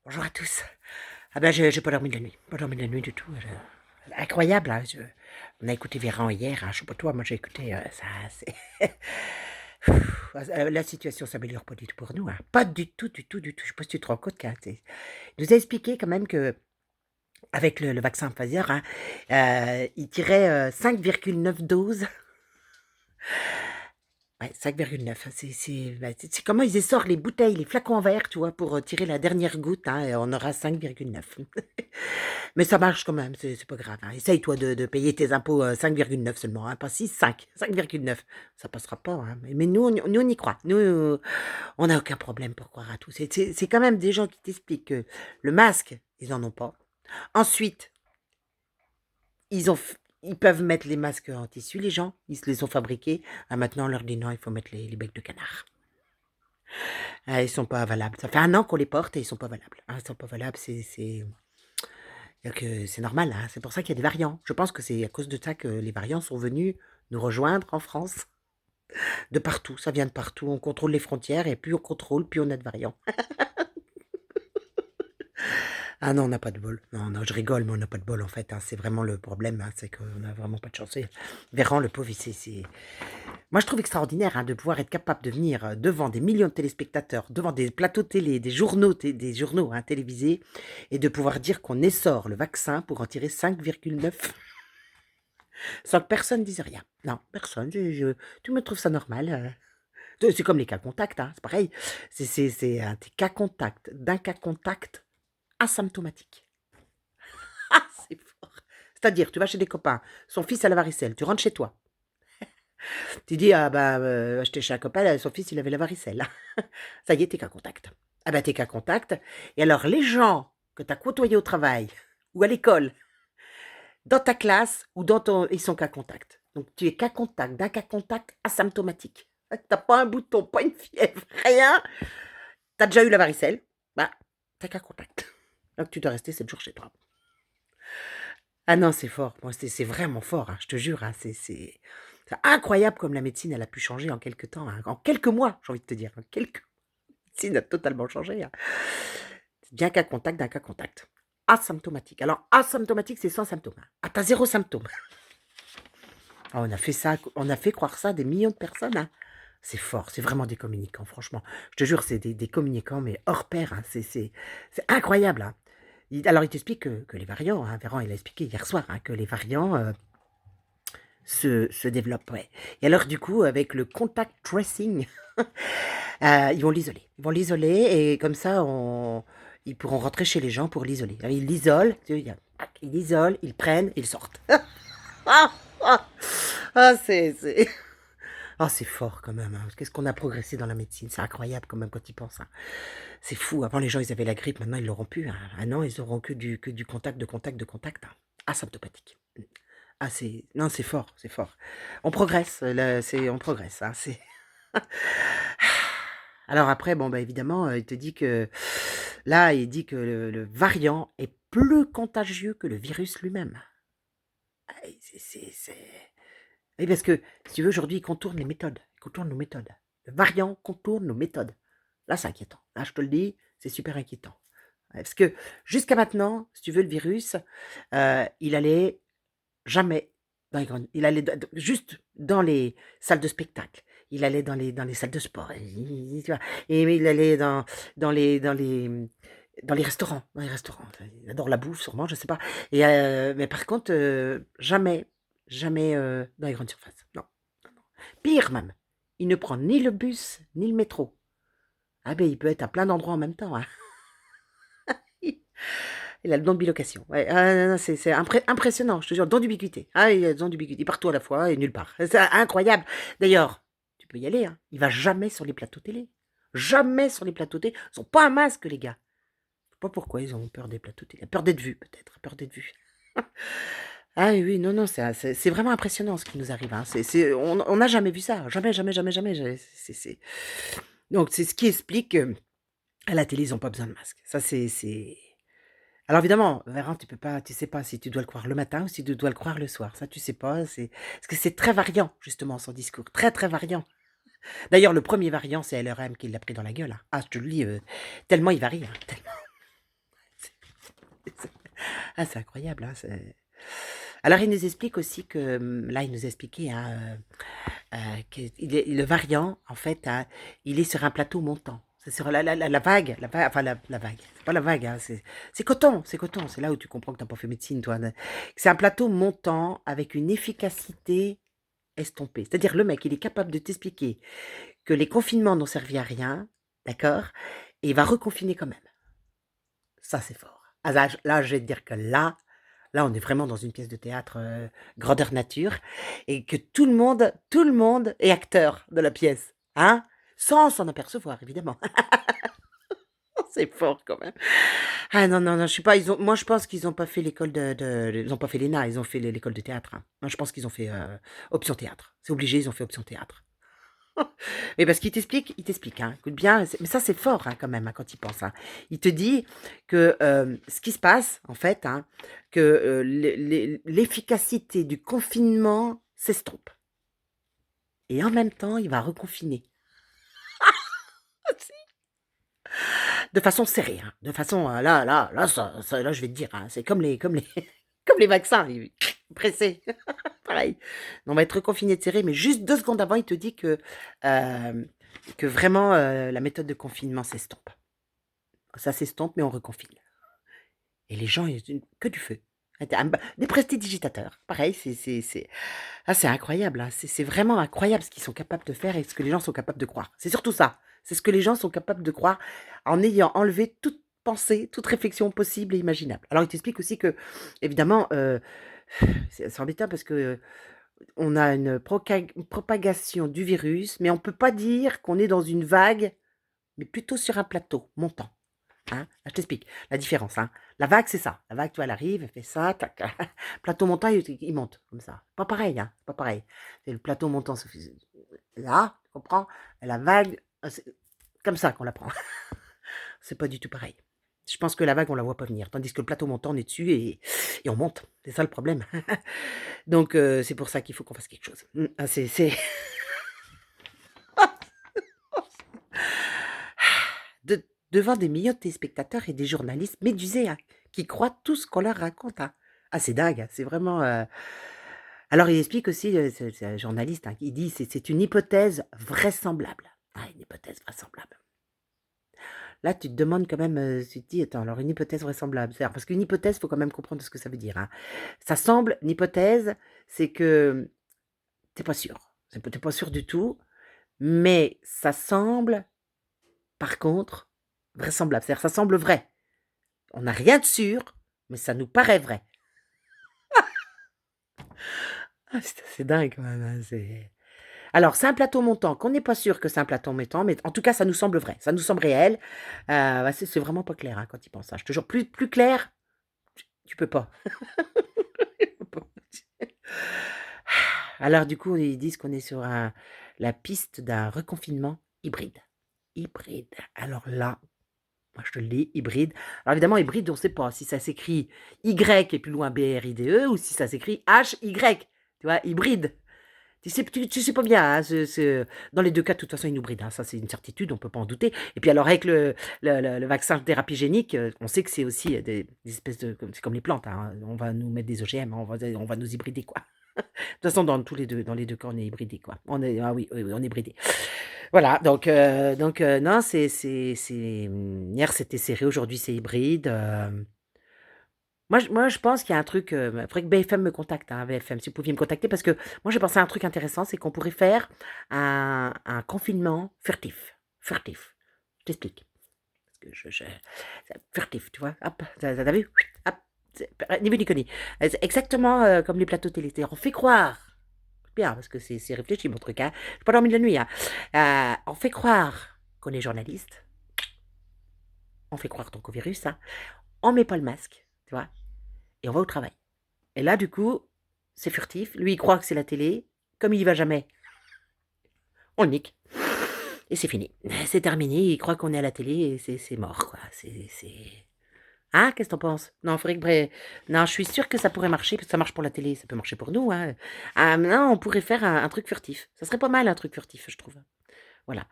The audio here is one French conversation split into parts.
Bonjour à tous. Ah ben, j'ai pas dormi de la nuit. Pas dormi de la nuit du tout. Incroyable, hein. On a écouté Véran hier, hein. Je sais pas toi, moi j'ai écouté ça. C'est... La situation s'améliore pas du tout pour nous, hein. Pas du tout, du tout, du tout. Je sais pas si tu te rends compte qu'il nous a expliqué quand même que avec le vaccin Pfizer, hein, il tirait 5,9 doses. Ouais, 5,9. C'est comment ils sortent les bouteilles, les flacons en verre, tu vois, pour tirer la dernière goutte, hein, et on aura 5,9. Mais ça marche quand même, c'est pas grave, hein. Essaye, toi, de payer tes impôts 5,9 seulement, hein, pas 6, 5. 5,9. Ça passera pas, hein. Mais nous, on y croit. Nous, on n'a aucun problème pour croire à tout. C'est quand même des gens qui t'expliquent que le masque, ils en ont pas. Ensuite, ils peuvent mettre les masques en tissu, les gens. Ils se les ont fabriqués. Ah, maintenant, on leur dit non, il faut mettre les becs de canard. Ah, ils sont pas valables. Ça fait 1 an qu'on les porte et ils sont pas valables. Ah, ils sont pas valables, donc, c'est normal, hein. C'est pour ça qu'il y a des variants. Je pense que c'est à cause de ça que les variants sont venus nous rejoindre en France. De partout, ça vient de partout. On contrôle les frontières et plus on contrôle, plus on a de variants. Ah non, on n'a pas de bol. Non, non, je rigole, mais on n'a pas de bol en fait, hein. C'est vraiment le problème, hein, c'est qu'on n'a vraiment pas de chance. Véran, le pauvre, moi, je trouve extraordinaire, hein, de pouvoir être capable de venir devant des millions de téléspectateurs, devant des plateaux télé, des journaux, hein, télévisés, et de pouvoir dire qu'on essore le vaccin pour en tirer 5,9 sans que personne dise rien. Non, personne. Tu me trouves ça normal. C'est comme les cas contacts, hein, c'est pareil. C'est des cas contacts, d'un cas contact asymptomatique. Ah, c'est fort. C'est-à-dire, tu vas chez des copains, son fils a la varicelle, tu rentres chez toi. Tu dis, ah bah, j'étais chez un copain, son fils, il avait la varicelle. Ça y est, t'es qu'un contact. Ah bah, t'es qu'un contact. Et alors, les gens que tu as côtoyés au travail ou à l'école, dans ta classe ou ils sont qu'à contact. Donc, tu es qu'à contact, d'un cas contact asymptomatique. T'as pas un bouton, pas une fièvre, rien. T'as déjà eu la varicelle, bah, t'as qu'à contact. Donc, tu dois rester 7 jours chez toi. Ah non, c'est fort. Moi, c'est vraiment fort, hein, je te jure, hein, c'est incroyable comme la médecine, elle a pu changer en quelques temps, hein, en quelques mois, j'ai envie de te dire. En quelques... La médecine a totalement changé, hein. C'est bien qu'un contact d'un cas contact. Asymptomatique. Alors, asymptomatique, c'est sans symptômes, hein. Ah, t'as 0 symptôme. Ah, on a fait ça, on a fait croire ça à des millions de personnes, hein. C'est fort, c'est vraiment des communicants, franchement. Je te jure, c'est des communicants, mais hors pair, hein. C'est incroyable, hein. Alors, il t'explique que les variants, hein, Véran, il a expliqué hier soir, hein, que les variants se développent, ouais. Et alors, du coup, avec le contact tracing, ils vont l'isoler. Ils vont l'isoler et comme ça, ils pourront rentrer chez les gens pour l'isoler. Alors, ils l'isolent, ils l'isolent, ils prennent, ils sortent. Ah, ah, ah, ah, c'est fort quand même, hein. Qu'est-ce qu'on a progressé dans la médecine. C'est incroyable quand même quand ils pensent, hein. C'est fou. Avant, les gens, ils avaient la grippe. Maintenant, ils l'auront plus, hein. Ah non, ils auront que du contact, de contact, hein. Asymptomatique. Ah, non, c'est fort, c'est fort. On progresse, là, on progresse, hein. Alors après, bon, bah évidemment, il te dit que là, il dit que le variant est plus contagieux que le virus lui-même. Ah, oui, parce que, si tu veux, aujourd'hui, il contourne les méthodes. Il contourne nos méthodes. Le variant contourne nos méthodes. Là, c'est inquiétant. Là, je te le dis, c'est super inquiétant. Ouais, parce que jusqu'à maintenant, si tu veux, le virus, il allait jamais dans les grandes... Il allait juste dans les salles de spectacle. Il allait dans les salles de sport. Tu vois, et il allait dans les restaurants. Dans les restaurants. Il adore la bouffe, sûrement, je sais pas. Mais par contre, jamais, jamais dans les grandes surfaces. Non, non, non. Pire même, il ne prend ni le bus, ni le métro. Ah ben, il peut être à plein d'endroits en même temps, hein. Il a le don de bilocation. Ouais, ah, non, non, c'est impressionnant, je te jure, don d'ubiquité. Ah, il a le don d'ubiquité partout à la fois et nulle part. C'est incroyable. D'ailleurs, tu peux y aller, hein. Il va jamais sur les plateaux télé. Jamais sur les plateaux télé. Ils n'ont pas un masque, les gars. Je sais pas pourquoi ils ont peur des plateaux télé. Peur d'être vus, peut-être. Peur d'être vus. Ah oui, oui, non, non, c'est vraiment impressionnant ce qui nous arrive, hein. On n'a jamais vu ça. Jamais, jamais, jamais, jamais. Donc, c'est ce qui explique que à la télé, ils n'ont pas besoin de masque. Ça, alors évidemment, Véran, tu sais pas si tu dois le croire le matin ou si tu dois le croire le soir. Ça, tu sais pas. Parce que c'est très variant, justement, son discours. Très, très variant. D'ailleurs, le premier variant, c'est LRM qui l'a pris dans la gueule, hein. Ah, je te le dis, tellement il varie, hein, tellement. Ah, c'est incroyable, hein, alors il nous explique aussi que, là, il nous expliquait, hein, qu'il est le variant, en fait, hein, il est sur un plateau montant. C'est sur la vague, enfin la vague, c'est pas la vague, hein, c'est coton, c'est coton. C'est là où tu comprends que tu pas fait médecine, toi, ne c'est un plateau montant avec une efficacité estompée. C'est-à-dire le mec, il est capable de t'expliquer que les confinements n'ont servi à rien, d'accord? Et il va reconfiner quand même. Ça, c'est fort. Ah là, je vais te dire que là, on est vraiment dans une pièce de théâtre, grandeur nature et que tout le monde est acteur de la pièce, hein? Sans s'en apercevoir évidemment. C'est fort quand même. Ah non, non, non, je sais pas, moi je pense qu'ils ont pas fait l'école ils ont pas fait l'ENA, ils ont fait l'école de théâtre, hein. Moi je pense qu'ils ont fait, option théâtre. C'est obligé, ils ont fait option théâtre. Mais parce qu'il t'explique, hein, écoute bien, mais ça c'est fort, hein, quand même, hein, quand il pense, hein. Il te dit que, ce qui se passe en fait, hein, que, l'efficacité du confinement s'estompe et en même temps, il va reconfiner. De façon serrée, hein, de façon, là, ça là, je vais te dire, hein, c'est comme les comme les vaccins, pressés, pareil. On va être reconfinés de serré, mais juste 2 secondes avant, il te dit que vraiment, la méthode de confinement s'estompe. Ça s'estompe, mais on reconfine. Et les gens, ils que du feu. Des prestidigitateurs, pareil, c'est incroyable, hein. C'est vraiment incroyable ce qu'ils sont capables de faire et ce que les gens sont capables de croire. C'est surtout ça. C'est ce que les gens sont capables de croire en ayant enlevé toute pensée, toute réflexion possible et imaginable. Alors il t'explique aussi que, évidemment, c'est embêtant parce que, on a une propagation du virus, mais on peut pas dire qu'on est dans une vague, mais plutôt sur un plateau montant. Hein? Ah, je t'explique la différence, hein. La vague, c'est ça. La vague, tu vois, elle arrive, elle fait ça, tac. Plateau montant, il monte comme ça. Pas pareil, hein. Pas pareil. C'est le plateau montant, là, tu comprends? Et la vague, c'est comme ça qu'on la prend. C'est pas du tout pareil. Je pense que la vague, on la voit pas venir, tandis que le plateau montant, on est dessus et on monte. C'est ça le problème. Donc, c'est pour ça qu'il faut qu'on fasse quelque chose. Ah, c'est de devant des millions de téléspectateurs et des journalistes médusés, hein, qui croient tout ce qu'on leur raconte, hein. Ah, c'est dingue, hein, c'est vraiment, alors il explique aussi, c'est un journaliste, hein, il dit: «C'est une hypothèse vraisemblable». Ah, une hypothèse vraisemblable. Là, tu te demandes quand même, tu te dis: «Attends, alors une hypothèse vraisemblable», c'est-à-dire parce qu'une hypothèse, faut quand même comprendre ce que ça veut dire, hein. Ça semble une hypothèse, c'est que tu pas sûr. Tu pas sûr du tout, mais ça semble, par contre, vraisemblable. C'est-à-dire ça semble vrai. On n'a rien de sûr, mais ça nous paraît vrai. Ah, c'est dingue quand même, hein, alors c'est un plateau montant qu'on n'est pas sûr que c'est un plateau montant, mais en tout cas ça nous semble vrai, ça nous semble réel. Bah, c'est vraiment pas clair, hein, quand il pense, hein. Je te jure, plus clair, tu peux pas. Alors du coup, ils disent qu'on est sur la piste d'un reconfinement hybride. Hybride. Alors là, moi je te le dis, hybride. Alors évidemment, hybride, on ne sait pas si ça s'écrit Y et plus loin BRIDE ou si ça s'écrit HY. Tu vois? Hybride. Tu sais pas bien, hein, dans les 2 cas, de toute façon, ils nous brident, hein, ça, c'est une certitude, on peut pas en douter. Et puis alors avec le vaccin thérapie génique, on sait que c'est aussi, des espèces de c'est comme les plantes, hein, on va nous mettre des OGM, on va nous hybrider, quoi. De toute façon, dans les deux cas, on est hybridés, quoi. Ah oui, oui, oui, on est bridés. Voilà, donc non, hier, c'était serré, aujourd'hui, c'est hybride, moi, je pense qu'il y a un truc, faudrait que BFM me contacte, hein, BFM, si vous pouviez me contacter parce que moi, j'ai pensé à un truc intéressant, c'est qu'on pourrait faire un confinement furtif. Furtif. Je t'explique. Parce que furtif, tu vois? Hop, tu vu? Hop, ni vu ni connu. C'est exactement, comme les plateaux télé. C'est-à-dire on fait croire, bien, parce que c'est réfléchi mon truc, hein. J'ai pas dormi de la nuit, hein. On fait croire qu'on est journaliste, on fait croire donc au virus, hein. On met pas le masque, tu vois? Et on va au travail. Et là, du coup, c'est furtif. Lui, il croit que c'est la télé. Comme il y va jamais, on le nique. Et c'est fini. C'est terminé. Il croit qu'on est à la télé et c'est mort, quoi. Hein, qu'est-ce que t'en penses? Non, faudrait que non, je suis sûre que ça pourrait marcher, parce que ça marche pour la télé, ça peut marcher pour nous, hein. Ah, non, on pourrait faire un truc furtif. Ça serait pas mal, un truc furtif, je trouve. Voilà.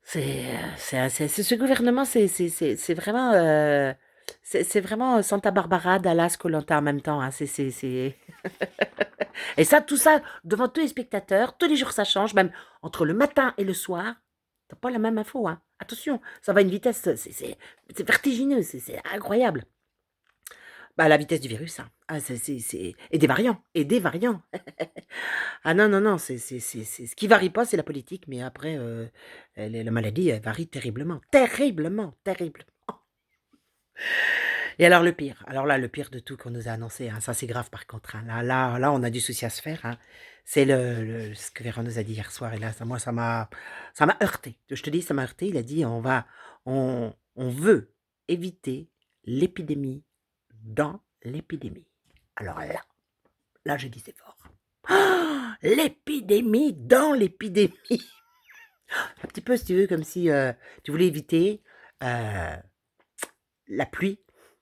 Ce gouvernement, c'est vraiment, C'est vraiment Santa Barbara, Dallas, koh en même temps, hein. C'est et ça, tout ça, devant tous les spectateurs, tous les jours ça change, même entre le matin et le soir, tu pas la même info, hein. Attention, ça va à une vitesse, c'est vertigineux, c'est incroyable. Bah, la vitesse du virus, hein. Ah c'est et des variants et des variants. Ah non, non, non, c'est ce qui varie pas, c'est la politique, mais après, les la maladie, elle varie terriblement, terriblement, terriblement. Et alors le pire, alors là, le pire de tout qu'on nous a annoncé, hein, ça c'est grave par contre, hein, là, on a du souci à se faire, hein. C'est le ce que Véran nous a dit hier soir et là, ça moi, ça m'a heurté. Je te dis, ça m'a heurté. Il a dit: On veut éviter l'épidémie dans l'épidémie». Alors là, j'ai dit: «C'est fort». Ah, l'épidémie dans l'épidémie. Un petit peu, si tu veux, comme si, tu voulais éviter, heu, la pluie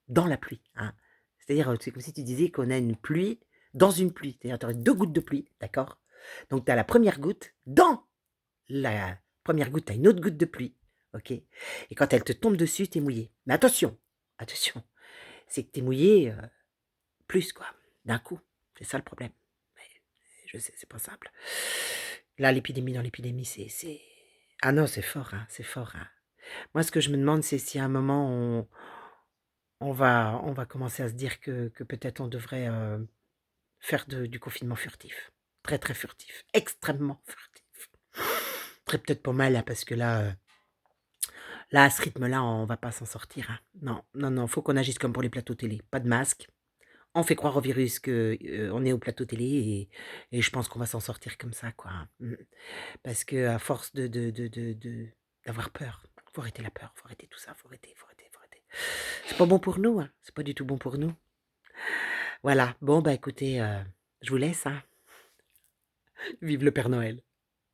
dans la pluie, hein. C'est-à-dire, c'est comme si tu disais qu'on a une pluie dans une pluie. C'est-à-dire, tu aurais 2 gouttes de pluie, d'accord? Donc tu as la première goutte, dans la première goutte, tu as une autre goutte de pluie, OK? Et quand elle te tombe dessus, tu es mouillé. Mais attention, attention, c'est que tu es mouillé, plus quoi, d'un coup. C'est ça le problème. Mais je sais, c'est pas simple. Là, l'épidémie dans l'épidémie, c'est ah non, c'est fort, hein. Moi, ce que je me demande, c'est si à un moment on va commencer à se dire que peut-être on devrait, faire du confinement furtif. Très, très furtif. Extrêmement furtif. Serait peut-être pas mal, hein, parce que là, à ce rythme-là, on va pas s'en sortir, hein. Non, non, non, faut qu'on agisse comme pour les plateaux télé. Pas de masque. On fait croire au virus que, on est au plateau télé et je pense qu'on va s'en sortir comme ça, quoi, hein. Parce qu'à force d'avoir peur, faut arrêter la peur, faut arrêter tout ça, faut arrêter, faut arrêter, faut arrêter. C'est pas bon pour nous, hein, c'est pas du tout bon pour nous. Voilà, bon, bah, écoutez, je vous laisse, hein. Vive le Père Noël.